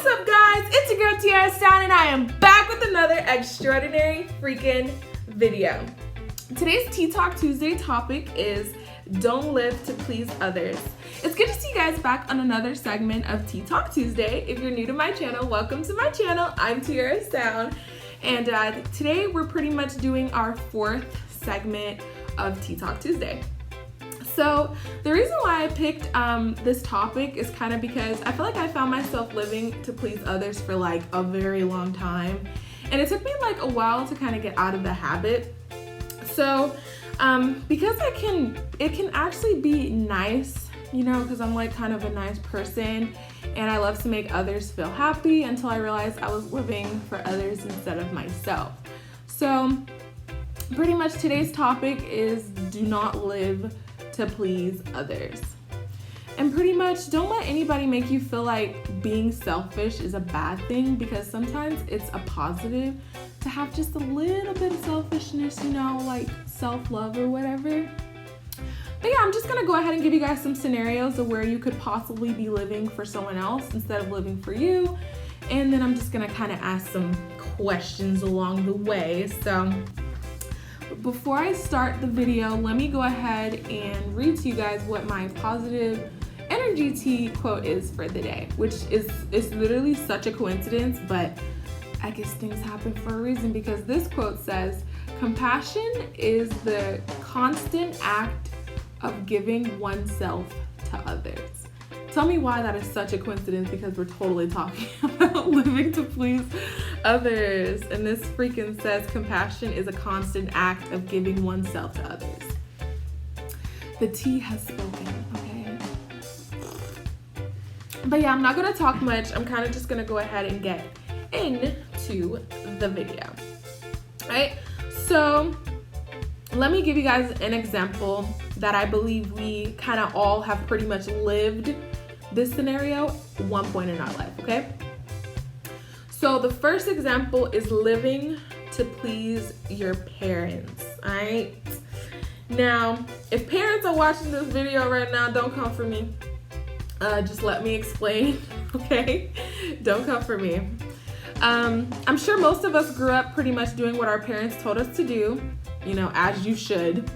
What's up, guys? It's your girl Tierra Sound, and I am back with another extraordinary freaking video. Today's Tea Talk Tuesday topic is don't live to please others. It's good to see you guys back on another segment of Tea Talk Tuesday. If you're new to my channel, welcome to my channel. I'm Tierra Sound, and today we're pretty much doing our fourth segment of Tea Talk Tuesday. So the reason why I picked this topic is kind of because I feel like I found myself living to please others for like a very long time, and it took me like a while to kind of get out of the habit. So because it can actually be nice, you know, because I'm like kind of a nice person and I love to make others feel happy, until I realized I was living for others instead of myself. So pretty much today's topic is do not live to please others. And pretty much don't let anybody make you feel like being selfish is a bad thing, because sometimes it's a positive to have just a little bit of selfishness, you know, like self-love or whatever. But yeah, I'm just gonna go ahead and give you guys some scenarios of where you could possibly be living for someone else instead of living for you. And then I'm just gonna kind of ask some questions along the way. So before I start the video, let me go ahead and read to you guys what my positive energy tea quote is for the day, which is literally such a coincidence, but I guess things happen for a reason, because this quote says, "Compassion is the constant act of giving oneself to others." Tell me why that is such a coincidence, because we're totally talking about living to please others. And this freaking says compassion is a constant act of giving oneself to others. The tea has spoken, okay? But yeah, I'm not gonna talk much. I'm kind of just gonna go ahead and get into the video. Right? So let me give you guys an example that I believe we kind of all have pretty much lived this scenario one point in our life, okay? So the first example is living to please your parents, all right? Now, if parents are watching this video right now, don't come for me. Just let me explain, okay? Don't come for me. I'm sure most of us grew up pretty much doing what our parents told us to do, you know, as you should.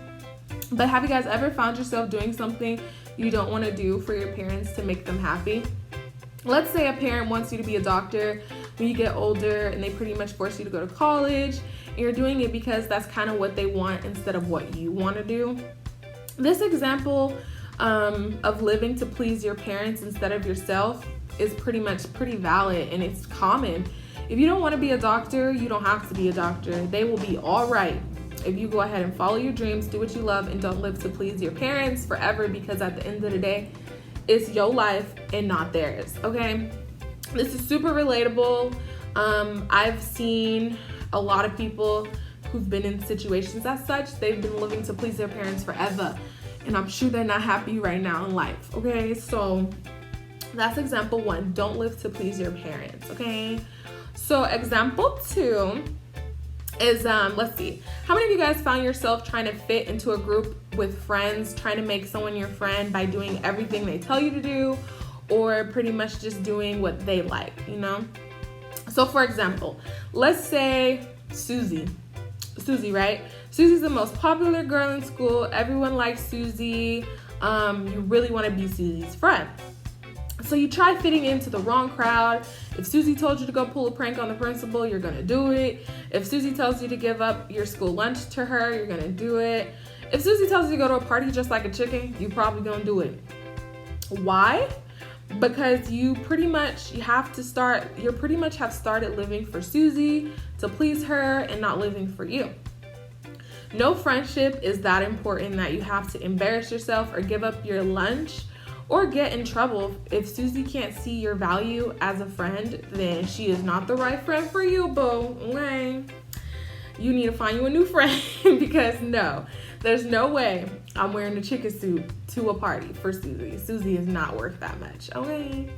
But have you guys ever found yourself doing something you don't want to do for your parents to make them happy? Let's say a parent wants you to be a doctor when you get older, and they pretty much force you to go to college, and you're doing it because that's kind of what they want instead of what you want to do. This example of living to please your parents instead of yourself is pretty valid, and it's common. If you don't want to be a doctor, you don't have to be a doctor. They will be all right if you go ahead and follow your dreams, do what you love, and don't live to please your parents forever, because at the end of the day, it's your life and not theirs, okay? This is super relatable. I've seen a lot of people who've been in situations as such. They've been living to please their parents forever, and I'm sure they're not happy right now in life, okay? So that's example one, don't live to please your parents, okay? So example two is, let's see, how many of you guys found yourself trying to fit into a group with friends, trying to make someone your friend by doing everything they tell you to do, or pretty much just doing what they like, you know? So for example, let's say Susie, right? Susie's the most popular girl in school. Everyone likes Susie. You really want to be Susie's friend. So you try fitting into the wrong crowd. If Susie told you to go pull a prank on the principal, you're gonna do it. If Susie tells you to give up your school lunch to her, you're gonna do it. If Susie tells you to go to a party just like a chicken, you probably gonna do it. Why? Because you pretty much have started living for Susie to please her and not living for you. No friendship is that important that you have to embarrass yourself or give up your lunch or get in trouble. If Susie can't see your value as a friend, then she is not the right friend for you, boo. Okay? You need to find you a new friend, because no, there's no way I'm wearing a chicken suit to a party for Susie. Susie is not worth that much, okay?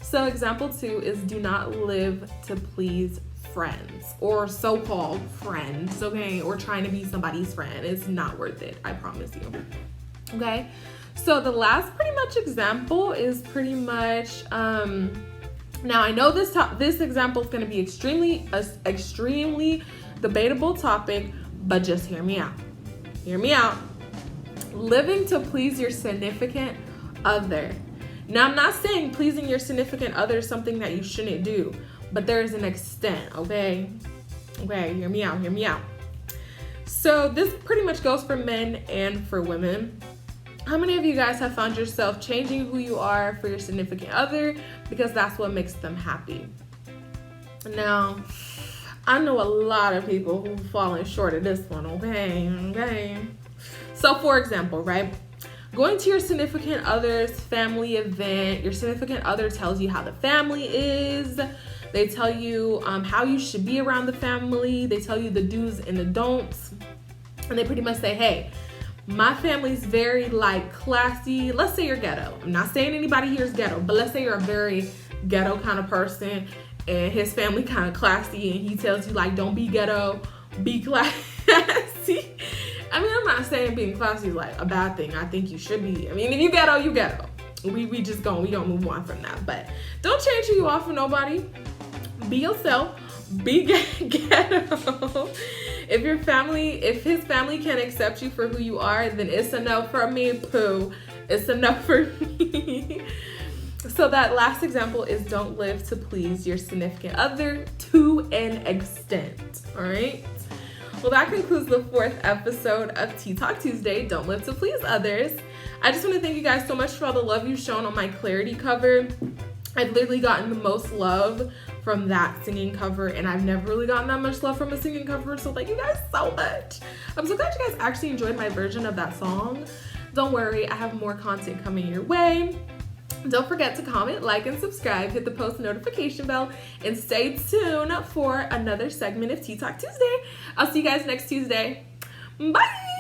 So example two is do not live to please friends or so-called friends, okay? Or trying to be somebody's friend. It's not worth it, I promise you, okay? So the last pretty much example is pretty much Now, I know this example is going to be extremely debatable topic, but just hear me out. Hear me out. Living to please your significant other. Now, I'm not saying pleasing your significant other is something that you shouldn't do, but there is an extent, okay? Okay, hear me out. So this pretty much goes for men and for women. How many of you guys have found yourself changing who you are for your significant other because that's what makes them happy? Now, I know a lot of people who've fallen short of this one, okay? So for example, right? Going to your significant other's family event, your significant other tells you how the family is. They tell you how you should be around the family. They tell you the do's and the don'ts. And they pretty much say, hey, my family's very like classy. Let's say you're ghetto. I'm not saying anybody here is ghetto, but let's say you're a very ghetto kind of person and his family kind of classy, and he tells you like, don't be ghetto, be classy. I mean, I'm not saying being classy is like a bad thing. I think you should be. I mean, if you ghetto, you ghetto. We don't move on from that. But don't change who you are for nobody. Be yourself. Be ghetto. If his family can't accept you for who you are, then it's a no for me, poo. It's a no for me. So that last example is don't live to please your significant other to an extent. All right. Well, that concludes the 4th episode of Tea Talk Tuesday, Don't Live to Please Others. I just want to thank you guys so much for all the love you've shown on my Clarity cover. I've literally gotten the most love from that singing cover, and I've never really gotten that much love from a singing cover, so thank you guys so much. I'm so glad you guys actually enjoyed my version of that song. Don't worry, I have more content coming your way. Don't forget to comment, like, and subscribe. Hit the post notification bell, and stay tuned for another segment of Tea Talk Tuesday. I'll see you guys next Tuesday. Bye!